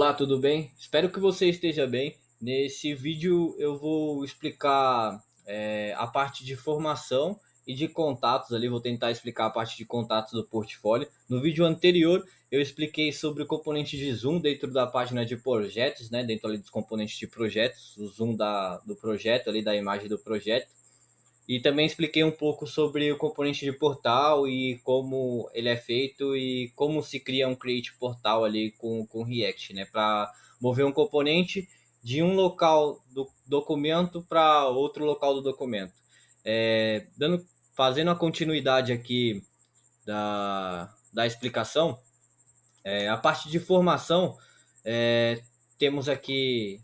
Olá, tudo bem? Espero que você esteja bem. Nesse vídeo eu vou explicar a parte de formação e de contatos ali. Vou tentar explicar a parte de contatos do portfólio. No vídeo anterior eu expliquei sobre o componente de zoom dentro da página de projetos, né? Dentro ali dos componentes de projetos, o zoom do projeto ali, da imagem do projeto. E também expliquei um pouco sobre o componente de portal e como ele é feito e como se cria um create portal ali com React, né? Para mover um componente de um local do documento para outro local do documento. Fazendo a continuidade aqui da explicação, a parte de formação, é, temos aqui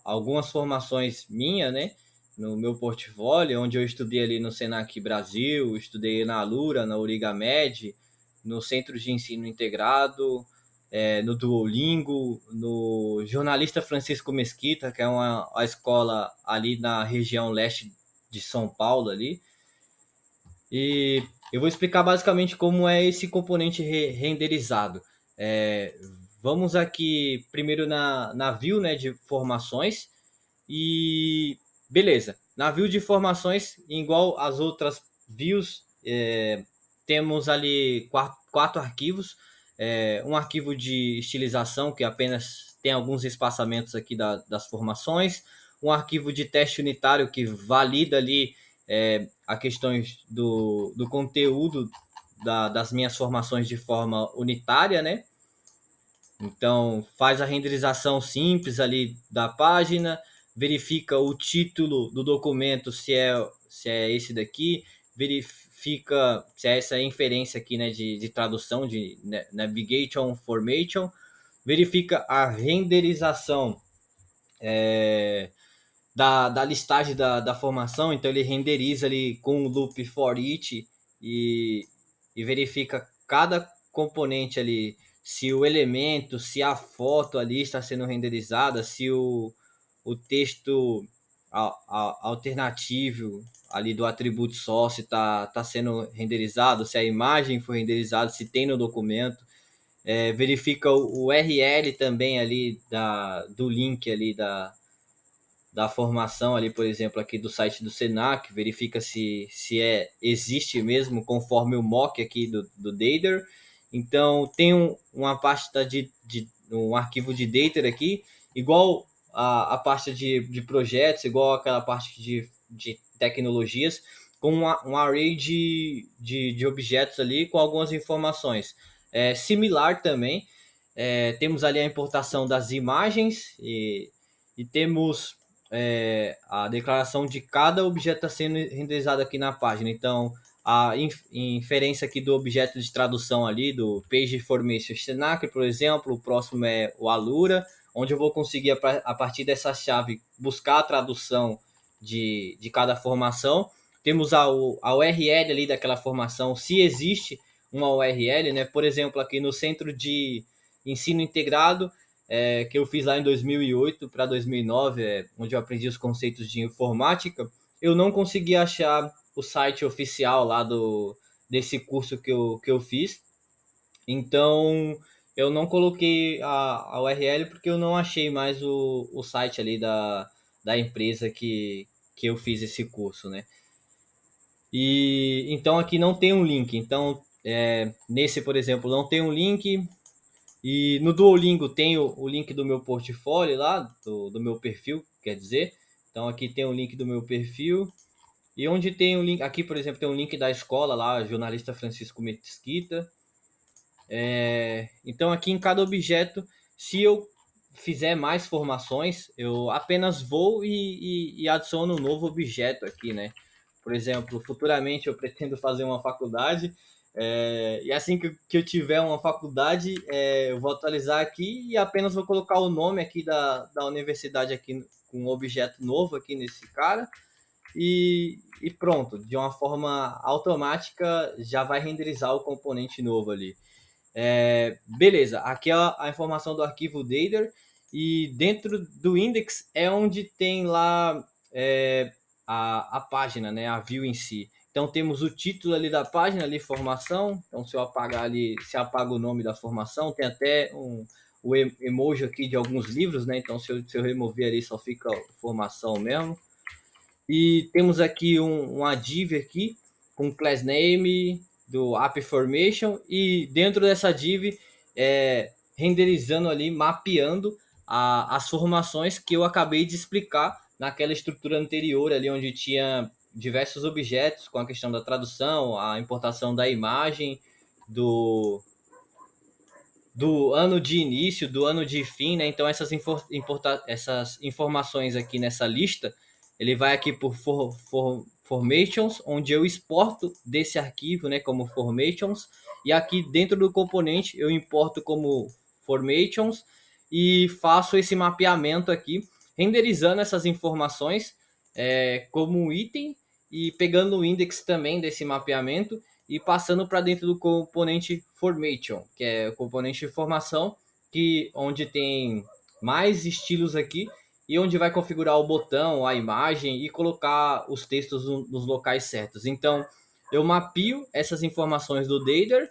algumas formações minhas, né? No meu portfólio, onde eu estudei ali no Senac Brasil, estudei na Alura, na Urigamed, no Centro de Ensino Integrado, no Duolingo, no Jornalista Francisco Mesquita, que é uma escola ali na região leste de São Paulo ali. E eu vou explicar basicamente como é esse componente renderizado. É, Vamos aqui primeiro na view, né, de formações e beleza. Na view de formações, igual as outras views, temos ali quatro arquivos. Um arquivo de estilização que apenas tem alguns espaçamentos aqui das formações, um arquivo de teste unitário que valida ali a questões do conteúdo das minhas formações de forma unitária, né? Então, faz a renderização simples ali da página, verifica o título do documento se é esse daqui, verifica se é essa inferência aqui, né, de tradução, de navigation formation, verifica a renderização da listagem da formação, então ele renderiza ali com o loop for each e, e verifica cada componente ali, se o elemento, se a foto ali está sendo renderizada, se o texto alternativo ali do atributo source está sendo renderizado, se a imagem foi renderizada, se tem no documento. Verifica o URL também ali do link ali da formação ali, por exemplo, aqui do site do Senac, verifica se existe mesmo conforme o mock aqui do Dater. Então tem uma pasta de um arquivo de Dater aqui, igual a pasta de projetos, igual aquela parte de tecnologias, com um array de objetos ali com algumas informações. Similar também, temos ali a importação das imagens e temos a declaração de cada objeto está sendo renderizado aqui na página. Então, a inferência aqui do objeto de tradução ali, do Page Information Senac, por exemplo, o próximo é o Alura, onde eu vou conseguir, a partir dessa chave, buscar a tradução de cada formação. Temos a URL ali daquela formação, se existe uma URL, né? Por exemplo, aqui no Centro de Ensino Integrado, que eu fiz lá em 2008 para 2009, onde eu aprendi os conceitos de informática, eu não consegui achar o site oficial lá desse curso que eu fiz. Então, eu não coloquei a URL porque eu não achei mais o site ali da empresa que eu fiz esse curso, né? E então aqui não tem um link. Então, nesse, por exemplo, não tem um link. E no Duolingo tem o link do meu portfólio lá, do meu perfil, quer dizer. Então aqui tem o link do meu perfil. E onde tem o link, aqui por exemplo, tem um link da escola lá, jornalista Francisco Mesquita. Então aqui em cada objeto, se eu fizer mais formações, eu apenas vou e adiciono um novo objeto aqui, né? Por exemplo, futuramente eu pretendo fazer uma faculdade, e assim que eu tiver uma faculdade, eu vou atualizar aqui e apenas vou colocar o nome aqui da universidade aqui com um objeto novo aqui nesse cara e pronto, de uma forma automática já vai renderizar o componente novo ali. Beleza, aqui é a informação do arquivo Data e dentro do index é onde tem lá a página, né, a view em si. Então temos o título ali da página, ali formação. Então se eu apagar ali, se apaga o nome da formação, tem até o emoji aqui de alguns livros, né? Então, se eu remover ali, só fica a informação mesmo. E temos aqui uma div aqui com class name do app formation, e dentro dessa div renderizando ali, mapeando as formações que eu acabei de explicar naquela estrutura anterior ali, onde tinha diversos objetos com a questão da tradução, a importação da imagem, do ano de início, do ano de fim, né? Então essas informações aqui nessa lista, ele vai aqui por formations, onde eu exporto desse arquivo, né, como formations, e aqui dentro do componente eu importo como formations e faço esse mapeamento aqui, renderizando essas informações como um item e pegando o index também desse mapeamento e passando para dentro do componente formation, que é o componente de formação, onde tem mais estilos aqui e onde vai configurar o botão, a imagem e colocar os textos nos locais certos. Então, eu mapio essas informações do Dather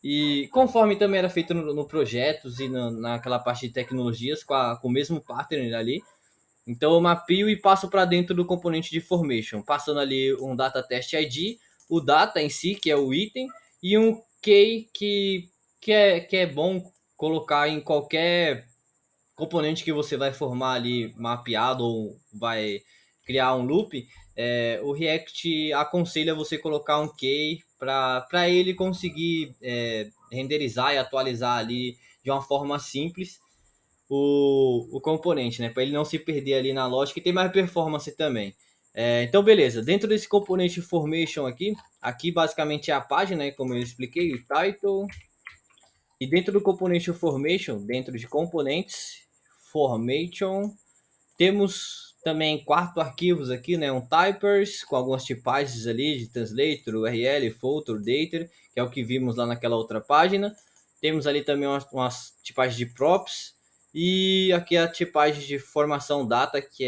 e conforme também era feito no projetos e naquela parte de tecnologias com o mesmo pattern ali. Então eu mapio e passo para dentro do componente de formation, passando ali um data test ID, o data em si, que é o item, e um key que é bom colocar em qualquer componente que você vai formar ali mapeado ou vai criar um loop. O React aconselha você colocar um key para ele conseguir renderizar e atualizar ali de uma forma simples o componente, né? Para ele não se perder ali na lógica e ter mais performance também. Então, beleza. Dentro desse componente formation aqui basicamente é a página, né? Como eu expliquei, o title. E dentro do componente formation, dentro de componentes, formation, temos também 4 arquivos aqui, né? Um typers com algumas tipagens ali de translator, URL, photo, data, que é o que vimos lá naquela outra página. Temos ali também umas tipagens de props e aqui a tipagem de formação data, que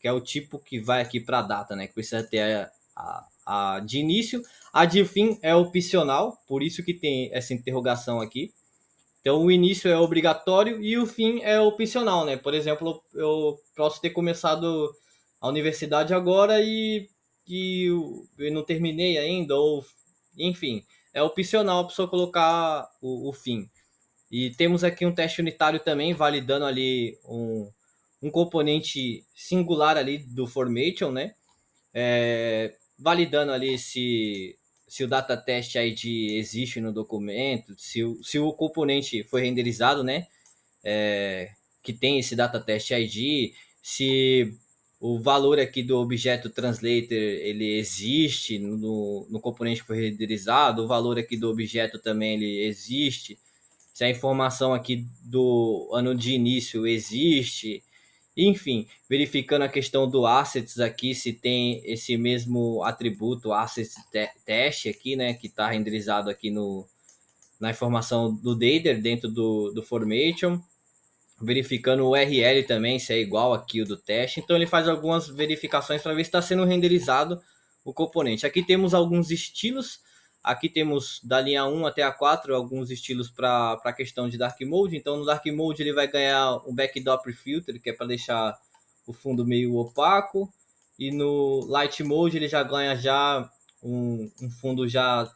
é o tipo que vai aqui para data, né? Que precisa ter a de início. A de fim é opcional, por isso que tem essa interrogação aqui. Então, o início é obrigatório e o fim é opcional, né? Por exemplo, eu posso ter começado a universidade agora e eu não terminei ainda, ou enfim, é opcional a pessoa colocar o fim. E temos aqui um teste unitário também, validando ali um componente singular ali do formation, né? Validando ali se o data test ID existe no documento, se o componente foi renderizado, né? Que tem esse data test ID, se o valor aqui do objeto translator ele existe no componente que foi renderizado, o valor aqui do objeto também ele existe, se a informação aqui do ano de início existe, enfim, verificando a questão do assets aqui, se tem esse mesmo atributo assets teste aqui, né, que está renderizado aqui na informação do Dather dentro do formation, verificando o URL também, se é igual aqui o do teste. Então ele faz algumas verificações para ver se está sendo renderizado o componente. Aqui temos alguns estilos. Aqui temos da linha 1 até a 4 alguns estilos para a questão de Dark Mode. Então no Dark Mode ele vai ganhar um Backdrop Filter, que é para deixar o fundo meio opaco. E no Light Mode ele já ganha já um fundo já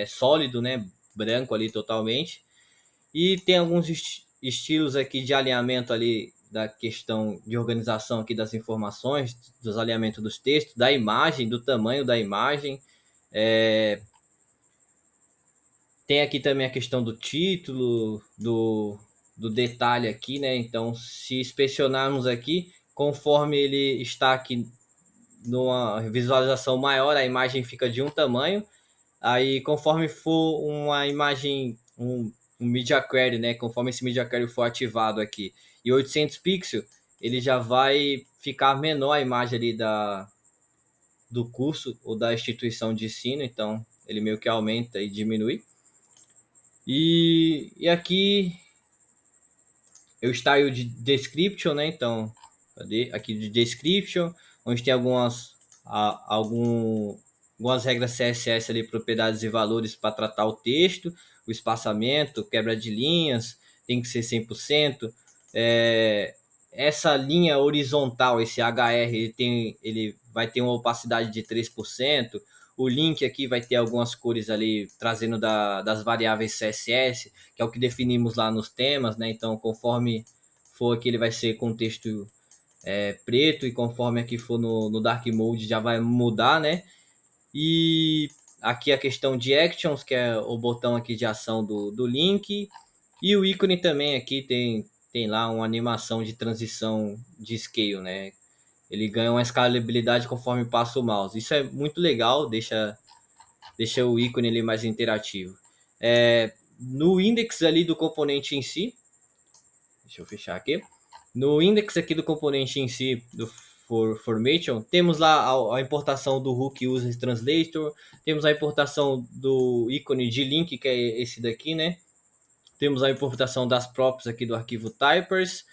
sólido, né? Branco ali totalmente. E tem alguns estilos aqui de alinhamento ali da questão de organização aqui das informações, dos alinhamentos dos textos, da imagem, do tamanho da imagem. Tem aqui também a questão do título, do detalhe aqui, né? Então, se inspecionarmos aqui, conforme ele está aqui numa visualização maior, a imagem fica de um tamanho. Aí, conforme for uma imagem, um Media Query, né? Conforme esse Media Query for ativado aqui, e 800 pixels, ele já vai ficar menor a imagem ali do curso ou da instituição de ensino. Então, ele meio que aumenta e diminui. E aqui eu style de description, né? Então, cadê? Aqui de description, onde tem algumas regras CSS ali, propriedades e valores para tratar o texto, o espaçamento, quebra de linhas. tem que ser 100%. Essa linha horizontal, esse HR, ele vai ter uma opacidade de 3%. O link aqui vai ter algumas cores ali, trazendo das variáveis CSS, que é o que definimos lá nos temas, né? Então, conforme for aqui, ele vai ser com texto preto, e conforme aqui for no Dark Mode, já vai mudar, né? E aqui a questão de Actions, que é o botão aqui de ação do link. E o ícone também aqui tem lá uma animação de transição de scale, né? Ele ganha uma escalabilidade conforme passa o mouse. Isso é muito legal, deixa o ícone ali mais interativo. No index ali do componente em si, deixa eu fechar aqui. No index aqui do componente em si, do formation, temos lá a importação do hook user translator, temos a importação do ícone de link, que é esse daqui, né? Temos a importação das props aqui do arquivo typers,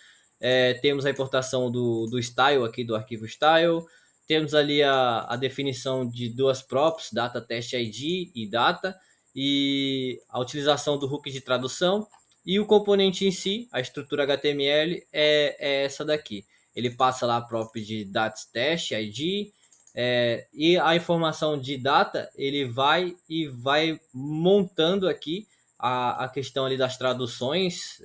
temos a importação do style aqui do arquivo style, temos ali a definição de duas props, data test ID e data, e a utilização do hook de tradução. E o componente em si, a estrutura HTML, é essa daqui. Ele passa lá a prop de data test ID, e a informação de data, ele vai montando aqui a questão ali das traduções,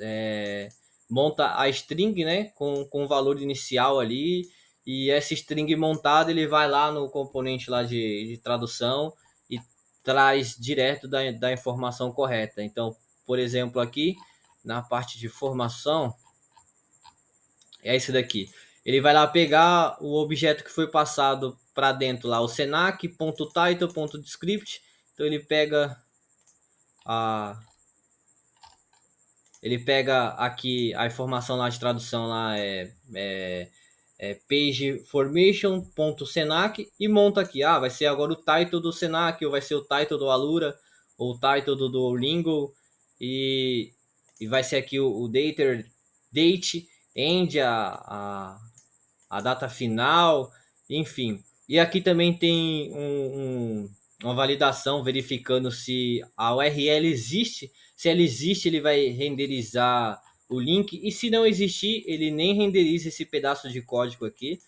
monta a string, né, com o valor inicial ali, e essa string montada ele vai lá no componente lá de tradução e traz direto da informação correta. Então, por exemplo, aqui na parte de formação, é esse daqui. Ele vai lá pegar o objeto que foi passado para dentro lá, o senac.title.descript. Então ele pega aqui a informação lá de tradução lá, page formation.senac, e monta aqui, vai ser agora o title do Senac, ou vai ser o title do Alura, ou o title do Duolingo, e vai ser aqui o date, end, a data final, enfim. E aqui também tem uma validação verificando se a URL existe. Se ela existe, ele vai renderizar o link, e se não existir, ele nem renderiza esse pedaço de código aqui.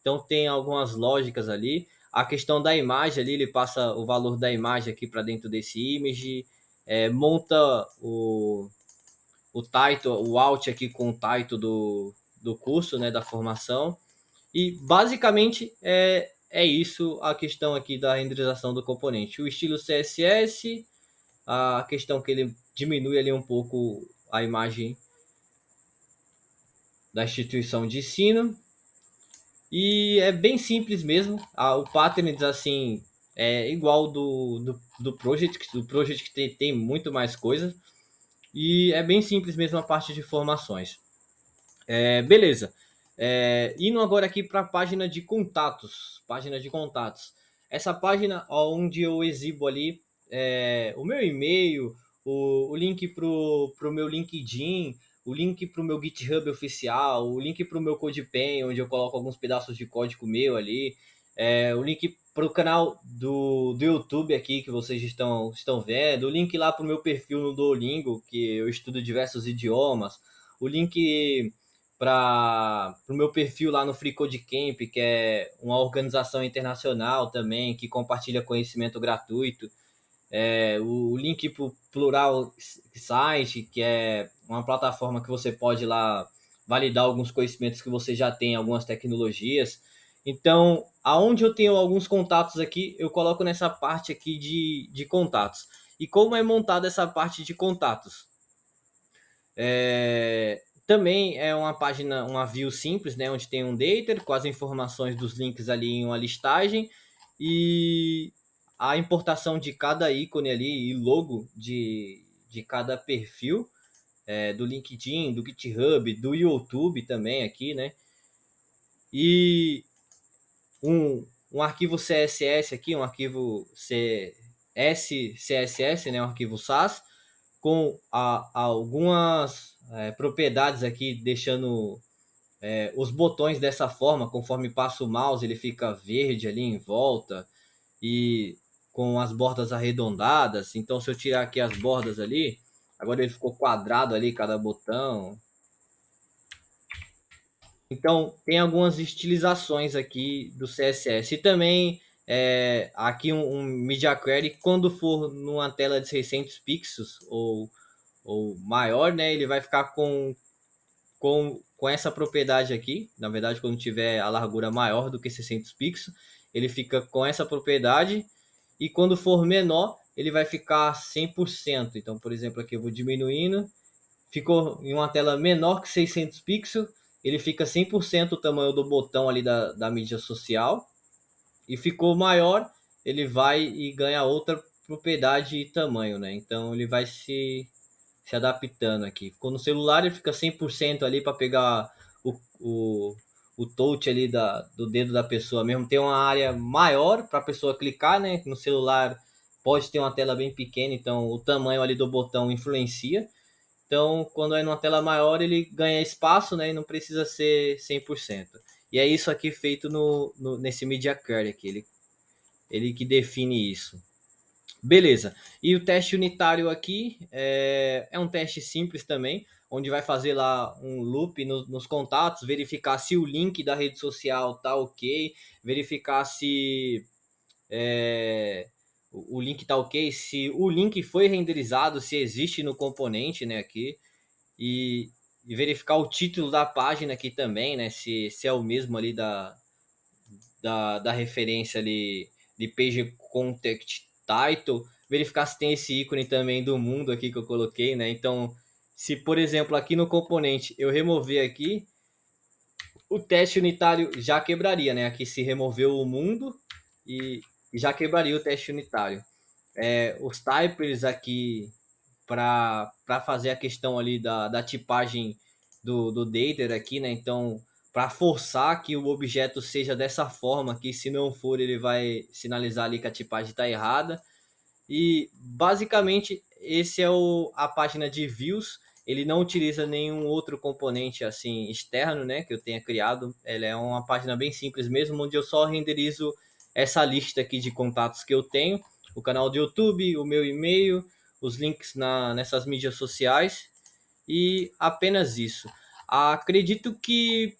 Então tem algumas lógicas ali. A questão da imagem ali, ele passa o valor da imagem aqui para dentro desse image, monta o title, o alt aqui com o title do curso, né, da formação. E basicamente é isso a questão aqui da renderização do componente. O estilo CSS, a questão que ele diminui ali um pouco a imagem da instituição de ensino. E é bem simples mesmo. O pattern, assim, é igual do Project. Do Project que tem muito mais coisas. E é bem simples mesmo a parte de formações. Beleza. Indo agora aqui para a página de contatos. Essa página onde eu exibo ali o meu e-mail, o link para o meu LinkedIn, o link para o meu GitHub oficial, o link para o meu CodePen, onde eu coloco alguns pedaços de código meu ali, o link para o canal do YouTube aqui que vocês estão vendo, o link lá para o meu perfil no Duolingo, que eu estudo diversos idiomas, o link para o meu perfil lá no Free Code Camp, que é uma organização internacional também que compartilha conhecimento gratuito. O link para o Plural Site, que é uma plataforma que você pode lá validar alguns conhecimentos que você já tem, algumas tecnologias. Então, aonde eu tenho alguns contatos aqui, eu coloco nessa parte aqui de contatos. E como é montada essa parte de contatos? Também é uma página, uma view simples, né, onde tem um data com as informações dos links ali em uma listagem, e a importação de cada ícone ali e logo de cada perfil, do LinkedIn, do GitHub, do YouTube também aqui, né? E um arquivo CSS aqui, um arquivo CSS, né, um arquivo SAS, com algumas propriedades aqui, deixando os botões dessa forma. Conforme passa o mouse, ele fica verde ali em volta e com as bordas arredondadas. Então, se eu tirar aqui as bordas ali, Agora ele ficou quadrado ali, cada botão. Então, tem algumas estilizações aqui do CSS. E também, aqui um Media Query, quando for numa tela de 600 pixels ou maior, né, ele vai ficar com essa propriedade aqui. Na verdade, quando tiver a largura maior do que 600 pixels, ele fica com essa propriedade. E quando for menor, ele vai ficar 100%. Então, por exemplo, aqui eu vou diminuindo, ficou em uma tela menor que 600 pixels, ele fica 100% o tamanho do botão ali da mídia social, e ficou maior, ele vai e ganha outra propriedade e tamanho, né? Então ele vai se adaptando aqui. Ficou no celular, ele fica 100% ali para pegar o touch ali do dedo da pessoa mesmo. Tem uma área maior para a pessoa clicar, né? No celular pode ter uma tela bem pequena, então o tamanho ali do botão influencia. Então, quando é numa tela maior, ele ganha espaço, né? E não precisa ser 100%. E é isso aqui feito nesse Media Query aqui. Ele que define isso. Beleza. E o teste unitário aqui é um teste simples também, onde vai fazer lá um loop nos contatos, verificar se o link da rede social tá ok, verificar se o link tá ok, se o link foi renderizado, se existe no componente, né, aqui, e verificar o título da página aqui também, né, se é o mesmo ali da referência ali de Page Contact Title, verificar se tem esse ícone também do mundo aqui que eu coloquei, né? Então, se por exemplo aqui no componente eu remover aqui, o teste unitário já quebraria, né? Aqui se removeu o mundo e já quebraria o teste unitário. Os typers aqui para fazer a questão ali da tipagem do data aqui, né? Então, para forçar que o objeto seja dessa forma, que se não for, ele vai sinalizar ali que a tipagem está errada. E basicamente esse é a página de views. Ele não utiliza nenhum outro componente assim externo, né, que eu tenha criado. Ela é uma página bem simples mesmo, onde eu só renderizo essa lista aqui de contatos que eu tenho, o canal do YouTube, o meu e-mail, os links nessas mídias sociais e apenas isso. Acredito que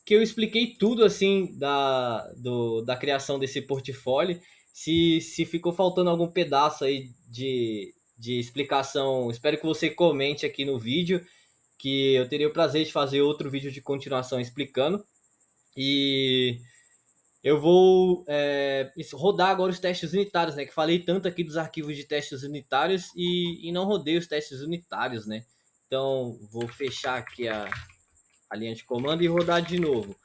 eu expliquei tudo assim da criação desse portfólio. Se ficou faltando algum pedaço aí de explicação, espero que você comente aqui no vídeo, que eu teria o prazer de fazer outro vídeo de continuação explicando. E eu vou rodar agora os testes unitários, né? Que falei tanto aqui dos arquivos de testes unitários e não rodei os testes unitários, né? Então vou fechar aqui a linha de comando e rodar de novo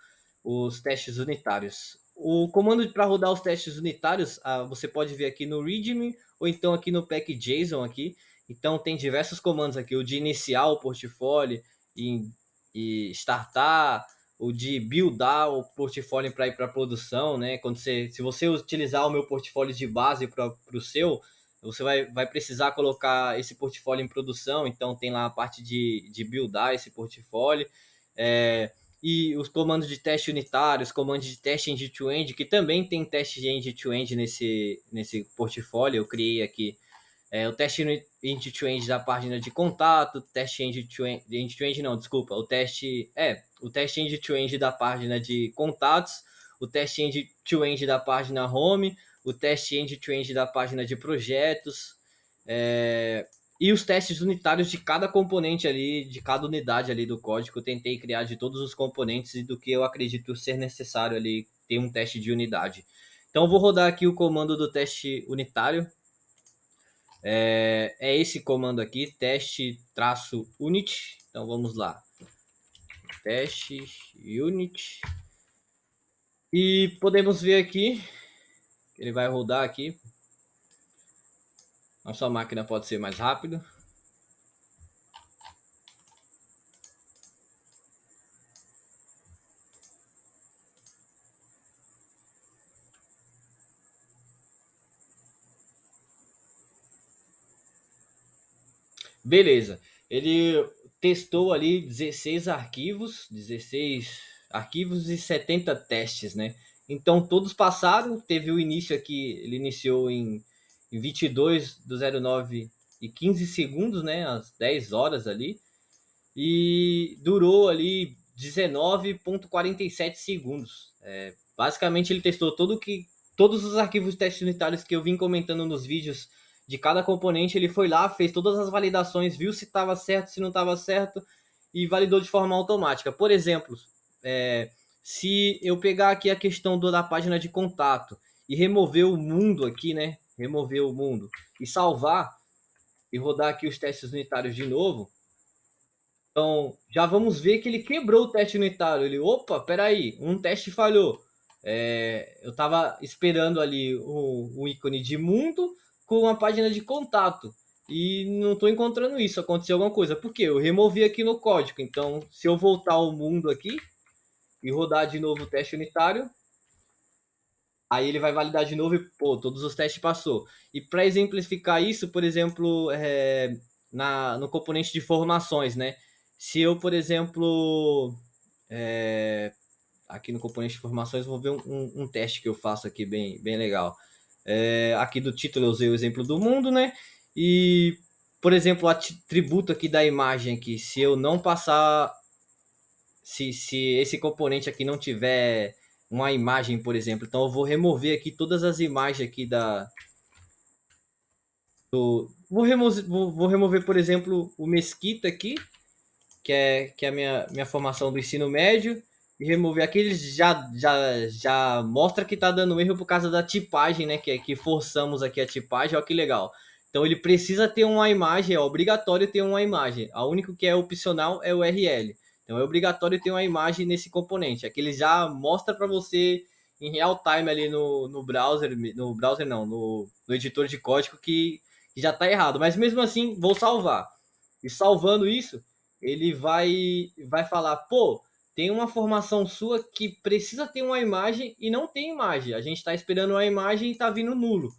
os testes unitários. O comando para rodar os testes unitários, você pode ver aqui no README ou então aqui no pack.json aqui. Então tem diversos comandos aqui, o de iniciar o portfólio e startar, o de buildar o portfólio para ir para produção, né? Se você utilizar o meu portfólio de base para o seu, você vai precisar colocar esse portfólio em produção, então tem lá a parte de buildar esse portfólio. É, e os comandos de teste unitário, os comandos de teste end-to-end, que também tem teste de end-to-end nesse portfólio, eu criei aqui. O teste end-to-end da página de contato, teste end-to-end não, desculpa, o teste end-to-end da página de contatos, o teste end-to-end da página home, o teste end-to-end da página de projetos, e os testes unitários de cada componente ali, de cada unidade ali do código. Eu tentei criar de todos os componentes e do que eu acredito ser necessário ali ter um teste de unidade. Então eu vou rodar aqui o comando do teste unitário. É esse comando aqui, teste-unit. Então vamos lá. Teste unit. E podemos ver aqui, ele vai rodar aqui. A sua máquina pode ser mais rápido. Beleza. Ele testou ali 16 arquivos e 70 testes, né? Então todos passaram, teve o início aqui, ele iniciou em 22 do 09 e 15 segundos, né? Às 10 horas ali. E durou ali 19,47 segundos. Basicamente, ele testou todos os arquivos de testes unitários que eu vim comentando nos vídeos de cada componente. Ele foi lá, fez todas as validações, viu se estava certo, se não estava certo, e validou de forma automática. Por exemplo, se eu pegar aqui a questão da página de contato e remover o mundo aqui, né? Remover o mundo e salvar e rodar aqui os testes unitários de novo. Então, já vamos ver que ele quebrou o teste unitário. Ele, opa, peraí, um teste falhou. Eu estava esperando ali o ícone de mundo com uma página de contato. E não estou encontrando isso. Aconteceu alguma coisa. Por quê? Eu removi aqui no código. Então, se eu voltar ao mundo aqui e rodar de novo o teste unitário, aí ele vai validar de novo e, pô, todos os testes passou. E para exemplificar isso, por exemplo, no componente de formações, né? Se eu, por exemplo, aqui no componente de formações, vou ver um teste que eu faço aqui bem legal. Aqui do título eu usei o exemplo do mundo, né? E, por exemplo, o atributo aqui da imagem aqui, se eu não passar, se esse componente aqui não tiver uma imagem, por exemplo, então eu vou remover aqui todas as imagens aqui vou remover, por exemplo, o Mesquita aqui, que é a minha formação do ensino médio, e remover aqueles já mostra que está dando erro por causa da tipagem, né? Que forçamos aqui a tipagem, olha que legal. Então ele precisa ter uma imagem, é obrigatório ter uma imagem. A única que é opcional é o URL. Então é obrigatório ter uma imagem nesse componente. Aqui ele já mostra para você em real time ali no browser não, no editor de código que já está errado. Mas mesmo assim, vou salvar. E salvando isso, ele vai falar, pô, tem uma formação sua que precisa ter uma imagem e não tem imagem. A gente está esperando uma imagem e está vindo nulo.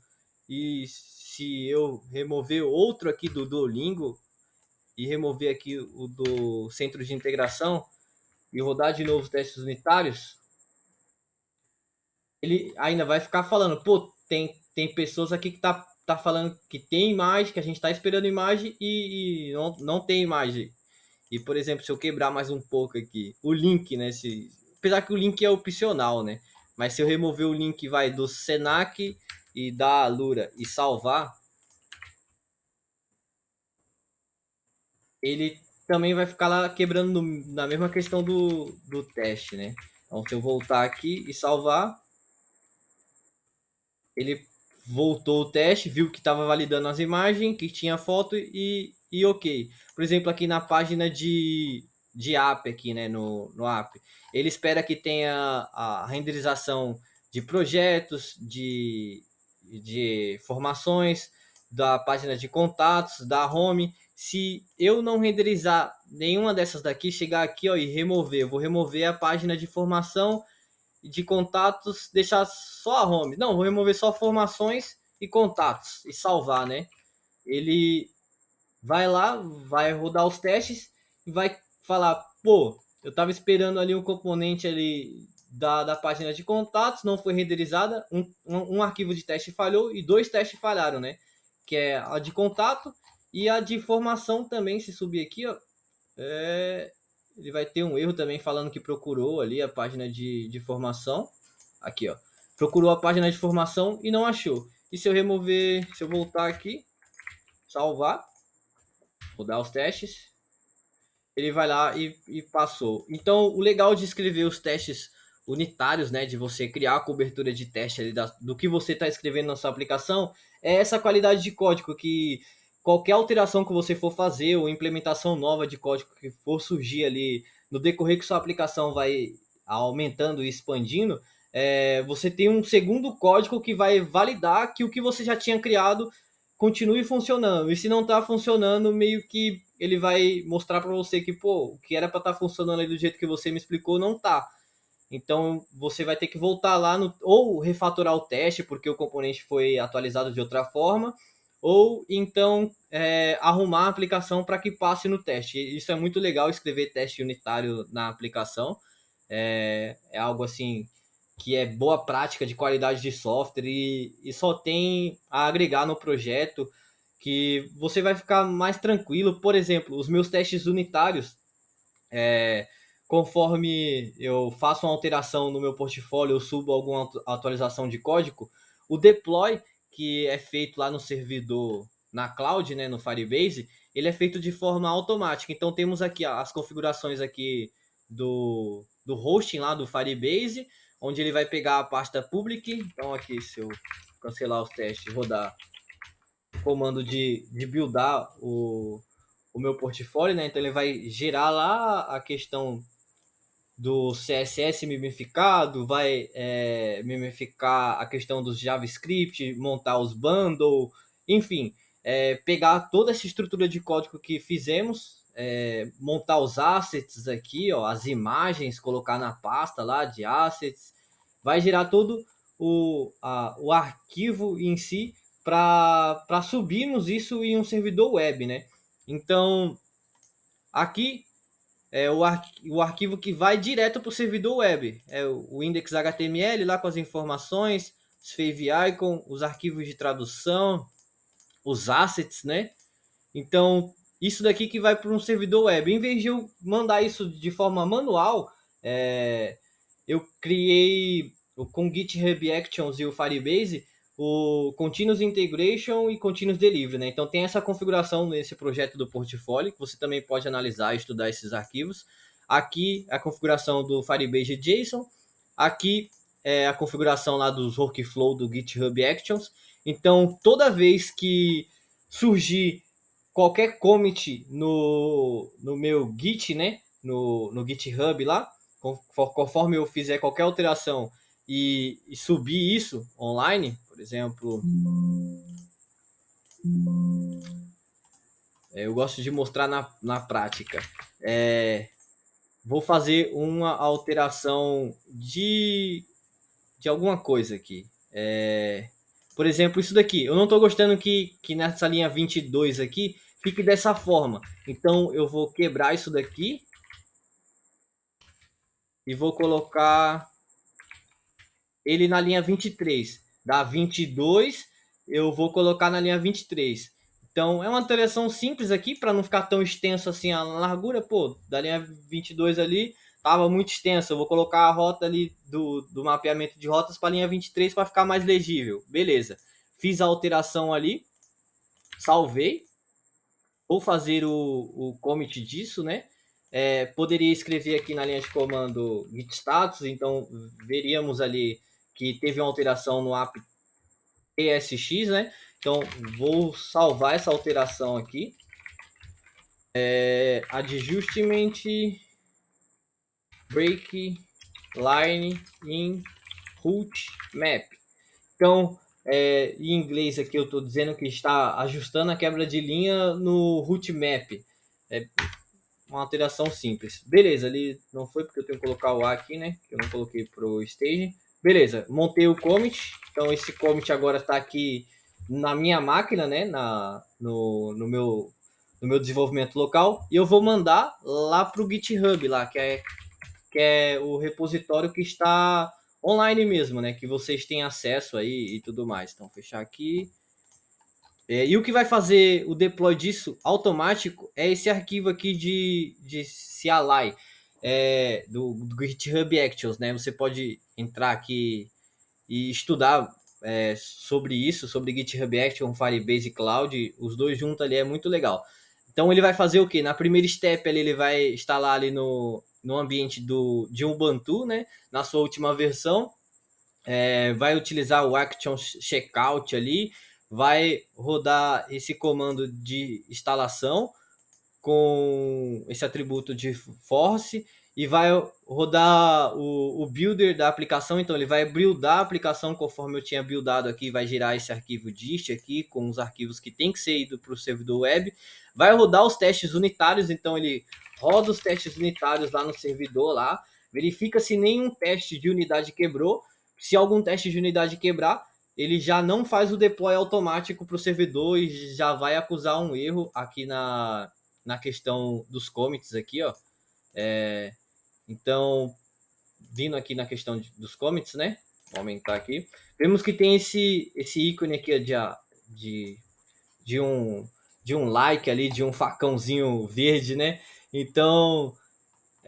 E se eu remover outro aqui do Duolingo e remover aqui o do centro de integração e rodar de novo os testes unitários, ele ainda vai ficar falando, pô, tem pessoas aqui que tá falando que tem imagem, que a gente está esperando imagem e não tem imagem. E, por exemplo, se eu quebrar mais um pouco aqui, o link, né? Apesar que o link é opcional, né? Mas se eu remover o link vai do Senac e da Alura e salvar, ele também vai ficar lá quebrando na mesma questão do teste, né? Então, se eu voltar aqui e salvar, ele voltou o teste, viu que estava validando as imagens, que tinha foto e ok. Por exemplo, aqui na página de app, aqui, né, no app, ele espera que tenha a renderização de projetos, de formações, da página de contatos, da home. Se eu não renderizar nenhuma dessas daqui, chegar aqui ó, e remover, eu vou remover a página de formação de contatos, deixar só a home. Não, vou remover só formações e contatos e salvar, né? Ele vai lá, vai rodar os testes e vai falar, pô, eu tava esperando ali um componente ali da página de contatos, não foi renderizada, um arquivo de teste falhou e dois testes falharam, né? Que é a de contato e a de formação também, se subir aqui, ó, ele vai ter um erro também falando que procurou ali a página de formação. Aqui, ó. Procurou a página de formação e não achou. E se eu remover, se eu voltar aqui, salvar, rodar os testes, ele vai lá e passou. Então, o legal de escrever os testes unitários, né, de você criar a cobertura de teste ali do que você está escrevendo na sua aplicação, é essa qualidade de código que qualquer alteração que você for fazer ou implementação nova de código que for surgir ali no decorrer que sua aplicação vai aumentando e expandindo, você tem um segundo código que vai validar que o que você já tinha criado continue funcionando. E se não está funcionando, meio que ele vai mostrar para você que, pô, o que era para estar funcionando aí do jeito que você me explicou não tá. Então você vai ter que voltar lá ou refatorar o teste porque o componente foi atualizado de outra forma, ou então arrumar a aplicação para que passe no teste. Isso é muito legal, escrever teste unitário na aplicação. É algo assim que é boa prática de qualidade de software e só tem a agregar no projeto. que você vai ficar mais tranquilo. Por exemplo, os meus testes unitários, conforme eu faço uma alteração no meu portfólio, eu subo alguma atualização de código, o deploy, que é feito lá no servidor, na cloud, né, no Firebase, ele é feito de forma automática. Então temos aqui as configurações aqui do hosting lá do Firebase, onde ele vai pegar a pasta public. Então aqui, se eu cancelar os testes, rodar o comando de buildar o meu portfólio, né? Então ele vai gerar lá a questão do CSS mimificado, vai mimificar a questão dos JavaScript, montar os bundles, enfim, pegar toda essa estrutura de código que fizemos, montar os assets aqui, ó, as imagens, colocar na pasta lá de assets, vai gerar todo o arquivo em si para subirmos isso em um servidor web, né? Então, aqui o arquivo que vai direto para o servidor web. É o index.html lá com as informações, os favicon, os arquivos de tradução, os assets, né? Então, isso daqui que vai para um servidor web. Em vez de eu mandar isso de forma manual, eu criei com GitHub Actions e o Firebase o Continuous Integration e Continuous Delivery, né? Então tem essa configuração nesse projeto do portfólio, que você também pode analisar e estudar esses arquivos. Aqui a configuração do Firebase JSON, aqui é a configuração lá dos workflow do GitHub Actions. Então toda vez que surgir qualquer commit no meu Git, né? No GitHub lá, conforme eu fizer qualquer alteração e subir isso online, por exemplo, eu gosto de mostrar na prática. Vou fazer uma alteração de alguma coisa aqui. Por exemplo, isso daqui. Eu não estou gostando que nessa linha 22 aqui fique dessa forma. Então, eu vou quebrar isso daqui e vou colocar ele na linha 23. Da 22, eu vou colocar na linha 23. Então, é uma alteração simples aqui, para não ficar tão extenso assim a largura. Pô, da linha 22 ali, estava muito extensa. Eu vou colocar a rota ali do mapeamento de rotas para a linha 23 para ficar mais legível. Beleza. Fiz a alteração ali, salvei. Vou fazer o commit disso, né? Poderia escrever aqui na linha de comando git status, então veríamos ali que teve uma alteração no app ESX, né? Então vou salvar essa alteração aqui. Adjustment break line in root map. Então, em inglês aqui eu estou dizendo que está ajustando a quebra de linha no root map. Uma alteração simples. Beleza, ali não foi porque eu tenho que colocar o A aqui, né? Que eu não coloquei pro stage. Beleza, montei o commit. Então esse commit agora está aqui na minha máquina, né? No meu desenvolvimento local. E eu vou mandar lá pro GitHub, lá, que é o repositório que está online mesmo, né? Que vocês têm acesso aí e tudo mais. Então, fechar aqui. E o que vai fazer o deploy disso automático é esse arquivo aqui de CLI, do GitHub Actions, né? Você pode entrar aqui e estudar sobre isso, sobre GitHub Actions, Firebase Cloud, os dois juntos ali é muito legal. Então ele vai fazer o quê? Na primeira step ali, ele vai instalar ali no ambiente de Ubuntu, né? Na sua última versão, vai utilizar o Action Checkout ali, vai rodar esse comando de instalação com esse atributo de force e vai rodar o builder da aplicação. Então ele vai buildar a aplicação conforme eu tinha buildado aqui, vai gerar esse arquivo dist aqui com os arquivos que tem que ser ido para o servidor web, vai rodar os testes unitários. Então ele roda os testes unitários lá no servidor lá, verifica se nenhum teste de unidade quebrou. Se algum teste de unidade quebrar, ele já não faz o deploy automático para o servidor e já vai acusar um erro aqui na questão dos commits aqui, ó. Então, vindo aqui na questão dos commits, né? Vou aumentar aqui. Vemos que tem esse ícone aqui de de um like ali, de um facãozinho verde, né? Então,